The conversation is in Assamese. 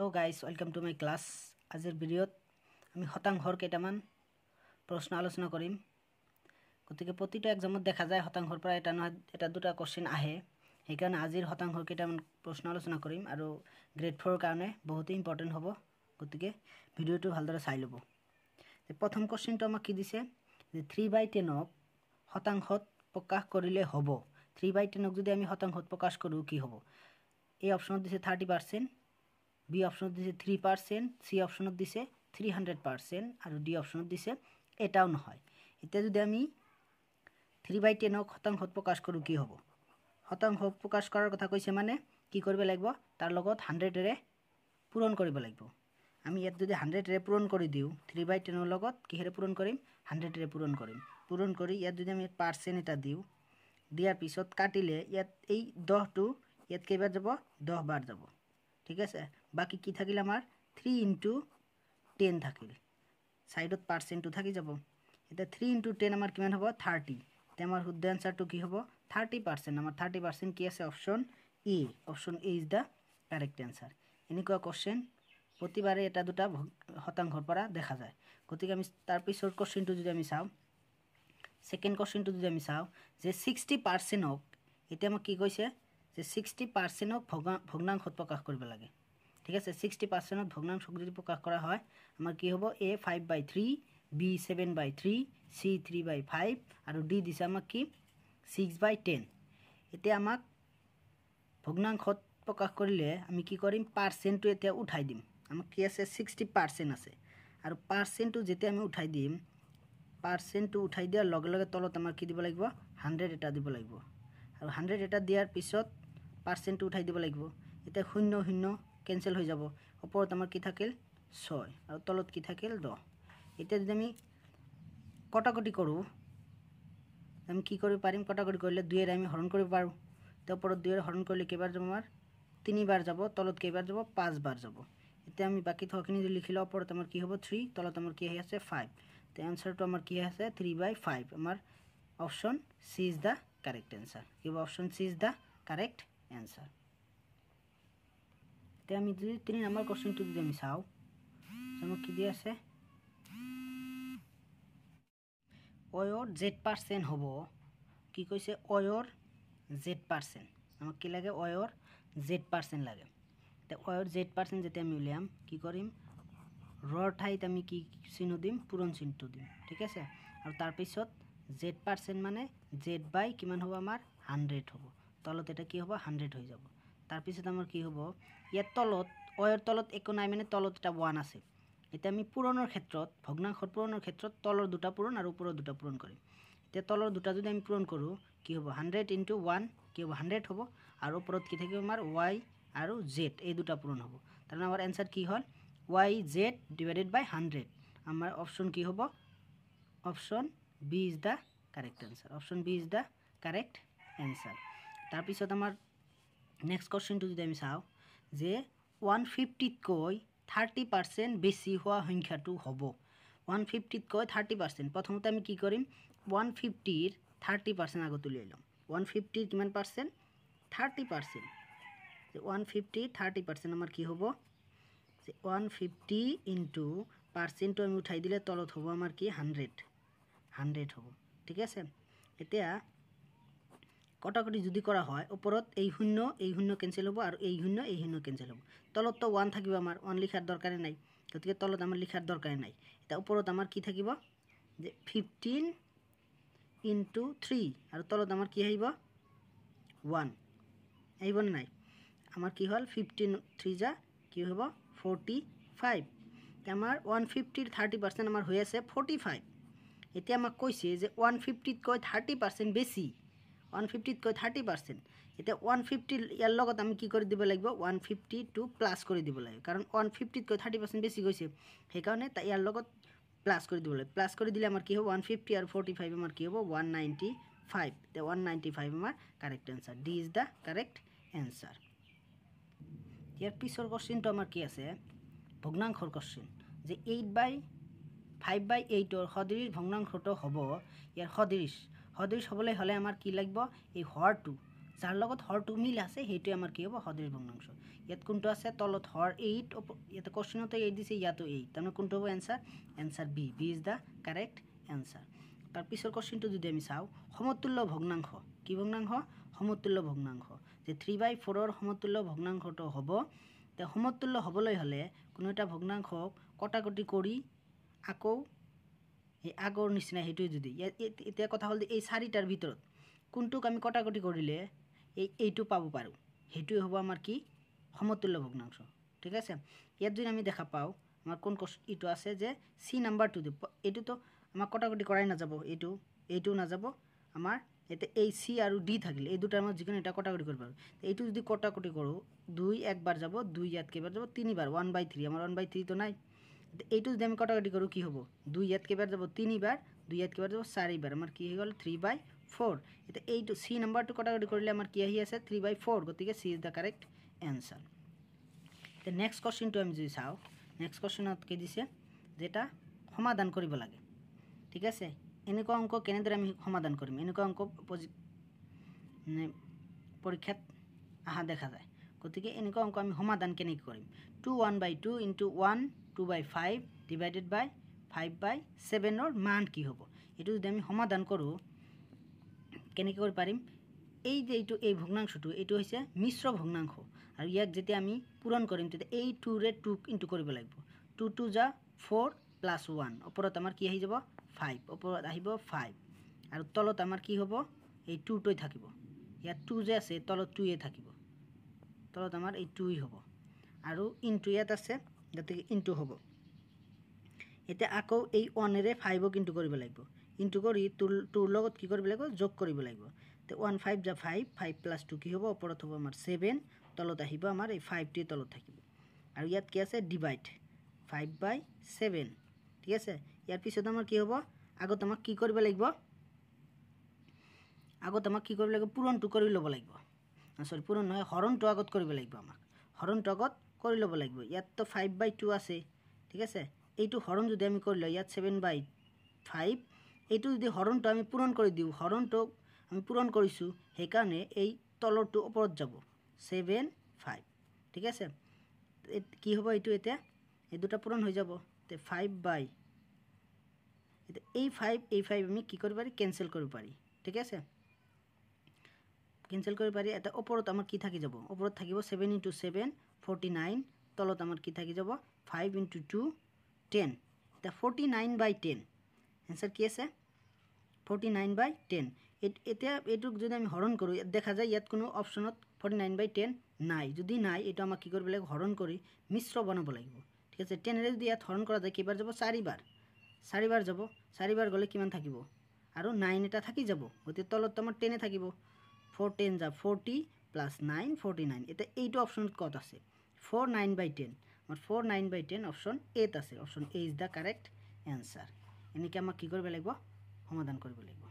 Hello guys, welcome to my class. আজিৰ ভিডিঅ'ত আমি শতাংশৰ কেইটামান প্ৰশ্ন আলোচনা কৰিম। গতিকে প্ৰতিটো এক্সামত দেখা যায় শতাংশৰ পৰা এটা দুটা কোশ্চেন আহে। সেইকাৰণে আজিৰ শতাংশৰ কেইটামান প্ৰশ্ন আলোচনা কৰিম আৰু গ্ৰেড 4 ৰ কাৰণে বহুত ইম্পৰ্টেন্ট হ'ব। গতিকে ভিডিঅ'টো ভালদৰে চাই ল'ব। প্ৰথম কোশ্চেনটো আমাক কি দিছে যে 3/10 ক শতাংশত প্ৰকাশ কৰিলে হ'ব। 3/10 ক যদি আমি শতাংশত প্ৰকাশ কৰো কি হ'ব? A অপশনত দিছে 30%, B অপশনত দিছে 3%, C অপশনত দিছে 300% আৰু D অপশনত দিছে এটাও নহয়। এতিয়া যদি আমি 3/10 ক শতাংশত প্ৰকাশ কৰো কি হ'ব? শতাংশ প্ৰকাশ কৰাৰ কথা কৈছে মানে কি কৰিব লাগিব? তাৰ লগত 100 ৰে পূৰণ কৰিব লাগিব। আমি ইয়াত যদি 100 ৰে পূৰণ কৰি দিও 3/10 ৰ লগত কিহেৰে পূৰণ কৰিম? 100 ৰে পূৰণ কৰিম। পূৰণ কৰি ইয়াত যদি আমি পাৰ্সেন্ট এটা দিও, দিয়াৰ পিছত কাটিলে ইয়াত এই 10 টো ইয়াত কেইবাৰ যাব? 10 বাৰ যাব। ঠিক আছে, বাকি কি থাকিল আমাৰ 3 * 10 থাকিল। সাইডত পাৰ্সেন্টটো থাকি যাব। এটা 3 * 10 আমাৰ কিমান হ'ব? 30। তে আমাৰ শুদ্ধ আনসাৰটো কি হ'ব? 30%। আমাৰ 30% কি আছে? Option A. Option A is the correct answer. এনেকুৱা কোশ্চেন প্ৰতিবাৰে এটা দুটা শতাংশৰ পৰা দেখা যায়। গতিকে আমি তাৰ পিছৰ কোশ্চেনটো যদি আমি চাও, সেকেন্ড কোশ্চেনটো যদি আমি চাও যে 60% ক এতিয়া আমাক কি কৈছে যে 60% ক ভগ্নাংশত প্ৰকাশ কৰিব লাগে। ঠিক আছে, 60% ক ভগ্নাংশত যদি প্ৰকাশ কৰা হয় আমাৰ কি হ'ব? A 5/3, B 7/3, C 3/5 আৰু D দিছে আমাক কি 6/10। এতিয়া আমাক ভগ্নাংশত প্ৰকাশ কৰিলে আমি কি কৰিম? পাৰ্সেন্টটো এতিয়া উঠাই দিম। আমাক কি আছে? 60% আছে আৰু পাৰ্সেন্টটো যেতিয়া আমি উঠাই দিম, পাৰ্সেন্টটো উঠাই দিয়াৰ লগে লগে তলত আমাৰ কি দিব লাগিব? 100 এটা দিব লাগিব। আৰু 100 এটা দিয়াৰ পিছত পাৰ্সেন্টটো উঠাই দিব লাগিব। এতিয়া 0 0 কেনসেল হৈ যাব। ওপৰত আমাৰ কি থাকিল? 6 আৰু তলত কি থাকিল? 10। এতিয়া যদি আমি কটাকটি কৰো, আমি কি কৰিব পাৰিম? কটাকটি কৰিলে 2 এৰে আমি হৰণ কৰিব পাৰো। তে ওপৰত 2 এৰে হৰণ কৰিলে কেইবাৰ যাব? আমাৰ 3 বাৰ যাব। তলত কেইবাৰ যাব? 5 বাৰ যাব। এতিয়া আমি বাকি থখিনি যদি লিখিলে ওপৰত আমাৰ কি হ'ব? 3, তলত আমাৰ কি আহি আছে? 5। তে আনসাৰটো আমাৰ কি আছে? 3/5। আমাৰ option C is the correct answer. কি হবে? Option C is the correct answer. তে আমি যদি 3 নাম্বার কোশ্চেনটো যদি আমি চাও, আমাক কি দিয়া আছে? ওয়ৰ z% হ'ব। কি কৈছে? ওয়ৰ z%। আমাক কি লাগে? ওয়ৰ z% লাগে। তে ওয়ৰ z% যেতিয়া আমি উলিয়াম কি কৰিম? ৰৰ ঠাইত আমি কি চিহ্ন দিম? পূৰণ চিহ্নটো দিম। ঠিক আছে, আৰু তাৰ পিছত z% মানে z/ কিমান হ'ব? আমাৰ 100 হ'ব। তলত এটা কি হ'ব? 100 হৈ যাব। তাৰ পিছত আমাৰ কি হ'ব? ইয়াত তলত ওয়ৰ তলত একো নাই মানে তলত এটা 1 আছে। এতিয়া আমি পূৰণৰ ক্ষেত্ৰত, ভগ্নাংশৰ পূৰণৰ ক্ষেত্ৰত তলৰ দুটা পূৰণ আৰু ওপৰৰ দুটা পূৰণ কৰিম। এতিয়া তলৰ দুটা যদি আমি পূৰণ কৰো কি হ'ব? 100 * 1 কি হ'ব? 100 হ'ব। আৰু ওপৰত কি থাকিব? আমাৰ y আৰু z এই দুটা পূৰণ হ'ব। তাৰ আমাৰ आंसर কি হ'ল? yz / 100। আমাৰ অপশন কি হ'ব? Option B is the correct answer. Option B is the correct answer. তাৰ পিছত আমাৰ নেক্সট কোশ্চেনটো যদি আমি চাও যে 150 তকৈ 30% বেছি হোৱা সংখ্যাটো হ'ব। 150 তকৈ 30%। প্ৰথমতে আমি কি কৰিম? 150 ৰ 30% আগত উলিয়াই লম। 150 কিমান পাৰ্সেন্ট? 30%। 150 30% আমাৰ কি হ'ব? 150 ইনটু পাৰ্সেন্টটো আমি উঠাই দিলে তলত হ'ব আমাৰ কি? 100 হ'ব। ঠিক আছে, এতিয়া কটাকটি যদি কৰা হয় ওপৰত এই 0 কেনসেল হ'ব আৰু এই 0 কেনসেল হ'ব। তলত তো 1 থাকিব, আমাৰ 1 লিখাৰ দৰকাৰ নাই। গতিকে তলত আমাৰ লিখাৰ দৰকাৰ নাই। এটা ওপৰত আমাৰ কি থাকিব? যে 15 ইনটু 3 আৰু তলত আমাৰ কি আহিব? 1 আহিব না নাই? আমাৰ কি হ'ল? 15 3 যা কি হ'ব? 45। তে আমাৰ 150 ৰ 30% আমাৰ হৈ আছে 45। এতিয়া আমাক কৈছে যে 150 তকৈ 30% বেছি। 150 তকৈ 30%। এতিয়া 150 ইয়াৰ লগত আমি কি কৰি দিব লাগিব? 150 টো প্লাস কৰি দিব লাগিব। কাৰণ 150 তকৈ 30% বেছি গৈছে। সেইকাৰণে ইয়াৰ লগত প্লাস কৰি দিব লাগিব। প্লাস কৰি দিলে আমাৰ কি হ'ব? 150 আৰু 45 আমাৰ কি হ'ব? 195। তে 195 আমাৰ correct answer. D is the correct answer. ইয়াৰ পিছৰ কোশ্চেনটো আমাৰ কি আছে? ভগ্নাংশৰ কোশ্চেন। যে 8/5/8 ৰ সদৃশ ভগ্নাংশটো হ'ব। ইয়াৰ সদৃশ হ'বলৈ হলে আমাৰ কি লাগিব? এই হৰটো যাৰ লগত হৰটো মিল আছে সেইটোৱে আমাৰ কি হ'ব সদৃশ ভগ্নাংশ ইয়াত কোনটো আছে তলত হৰ 8 ইয়াতে কোশ্চেনতে 8 দিছে ইয়াতো 8 তাৰমানে কোনটো হ'ব answer B is the correct answer তাৰ পিছৰ কোশ্চেনটো যদি আমি চাওঁ সমতুল্য ভগ্নাংশ কি ভগ্নাংশ সমতুল্য ভগ্নাংশ যে 3/4 ৰ সমতুল্য ভগ্নাংশটো হ'ব তে সমতুল্য হ'বলৈ হলে কোনো এটা ভগ্নাংশক কটাকটি কৰি আকৌ এই আগৰ নিচিনা হেতুই যদি এতিয়া কথা হল এই চাৰিটাৰ ভিতৰত কোনটোক আমি কটাকটি কৰিলে এইটো পাব পাৰো হেতুই হ'ব আমাৰ কি সমতুল্য ভগ্নাংশ ঠিক আছে ইয়াত যদি আমি দেখা পাও আমাৰ কোন ইটো আছে যে সি নাম্বাৰটো এইটো তো আমাৰ কটাকটি কৰাই না যাব এইটো না যাব আমাৰ এতে এই সি আৰু ডি থাকিলে এই দুটাৰ মধ্যে যিকোনো এটা কটাকটি কৰিব পাৰো এইটো যদি কটাকটি কৰো 2 একবাৰ যাব 2 ইয়াত কেইবাৰ যাব 3 বাৰ 1/3 আমাৰ 1/3 তো নাই এইটো যদি আমি কটাকটি কৰো কি হ'ব 2 ইয়াত কেইবাৰ যাব 3 বাৰ 2 ইয়াত কেইবাৰ যাব 4 বাৰ আমাৰ কি হৈ গল 3/4 এটা এইটো সি নাম্বাৰটো কটাকটি কৰিলে আমাৰ কি আহি আছে 3/4 গতিকে সি ইজ দা কারেক্ট आंसर তে নেক্সট কোশ্চেনটো আমি যদি চাও নেক্সট কোশ্চেনত কি দিছে যেটা সমাধান কৰিব লাগে ঠিক আছে এনেকুৱা অংক কেনেদৰে আমি সমাধান কৰিম এনেকুৱা অংক পৰীক্ষাত আহা দেখা যায় গতিকে এনেকুৱা অংক আমি সমাধান কেনেকৈ কৰিম 2 1/2 * 1 2/5 ডিভাইডেড বাই 5/7 ৰ মান কি হ'ব এটো যদি আমি সমাধান কৰো কেনেকৈ কৰিব পাৰিম এই যে এই ভগ্নাংশটো এটো হৈছে মিশ্ৰ ভগ্নাংশ আৰু ইয়াক যেতিয়া আমি পূৰণ কৰিম তেতিয়া এই 2 ৰে 2 ইনটু কৰিব লাগিব 2 2 যা 4 + 1 ওপৰত আমাৰ কি আহি যাব 5 ওপৰত আহিব 5 আৰু তলত আমাৰ কি হ'ব এই 2 টই থাকিব ইয়াত 2 যে আছে তলত 2 এ থাকিব তলত আমাৰ এই 2 হ'ব আৰু ইনটু ইয়াত আছে গতিকে ইনটু হ'ব এতিয়া আকৌ এই 1 ৰে 5 ক ইনটু কৰিব লাগিব ইনটু কৰি 2 লগত কি কৰিব লাগিব যোগ কৰিব লাগিব তে 1 5 যা 5 5 + 2 কি হ'ব ওপৰত হ'ব আমাৰ 7 তলত আহিব আমাৰ এই 5 টি তলত থাকিব আৰু ইয়াত কি আছে ডিভাইড 5/7 ঠিক আছে ইয়াৰ পিছত আমাৰ কি হ'ব আগত আমাক কি কৰিব লাগিব পূৰণটো কৰি ল'ব লাগিব সৰি পূৰণ নহয় হৰণটো আগত কৰিব লাগিব আমাক হৰণটো আগত কৰি ল'ব লাগিব ইয়াত তো 5/2 আছে ঠিক আছে এইটো হৰণ যদি আমি কৰি লওঁ ইয়াত 7/5 এইটো যদি হৰণটো আমি পূৰণ কৰি দিও হৰণটো আমি পূৰণ কৰিছো সেই কাৰণে এই তলৰটো ওপৰত যাব 7 5 ঠিক আছে কি হ'ব এইটো এতিয়া এই দুটা পূৰণ হৈ যাব তে 5/, এই 5 আমি কি কৰিব পাৰি ক্যান্সেল কৰিব পাৰি ঠিক আছে ক্যান্সেল কৰিব পাৰি এটা ওপৰত আমাৰ কি থাকি যাব ওপৰত থাকিব 7 * 7 49 তলত আমাৰ কি থাকি যাব 5 * 2 10 এটা 49/10 आंसर কি আছে 49/10 এতিয়া এটুক যদি আমি হৰণ কৰো দেখা যায় ইয়াত কোনো অপচনত 49/10 নাই যদি নাই এটা আমাক কি কৰিব লাগিব হৰণ কৰি মিশ্ৰ বনাব লাগিব ঠিক আছে 10 ৰে যদি ইয়াত হৰণ কৰা যায় কিবাৰ যাব 4 বাৰ যাব 4 বাৰ গলে কিমান থাকিব আৰু 9 এটা থাকি যাব গতি তলত আমাৰ 10 এ থাকিব 4 10 যা 40 + 9 49 এটা এইটো অপচনত কত আছে 49/10 আমাৰ 49/10 অপচন এ ত আছে option A is the correct answer এনেকে আমাক কি কৰিব লাগিব সমাধান কৰিব লাগিব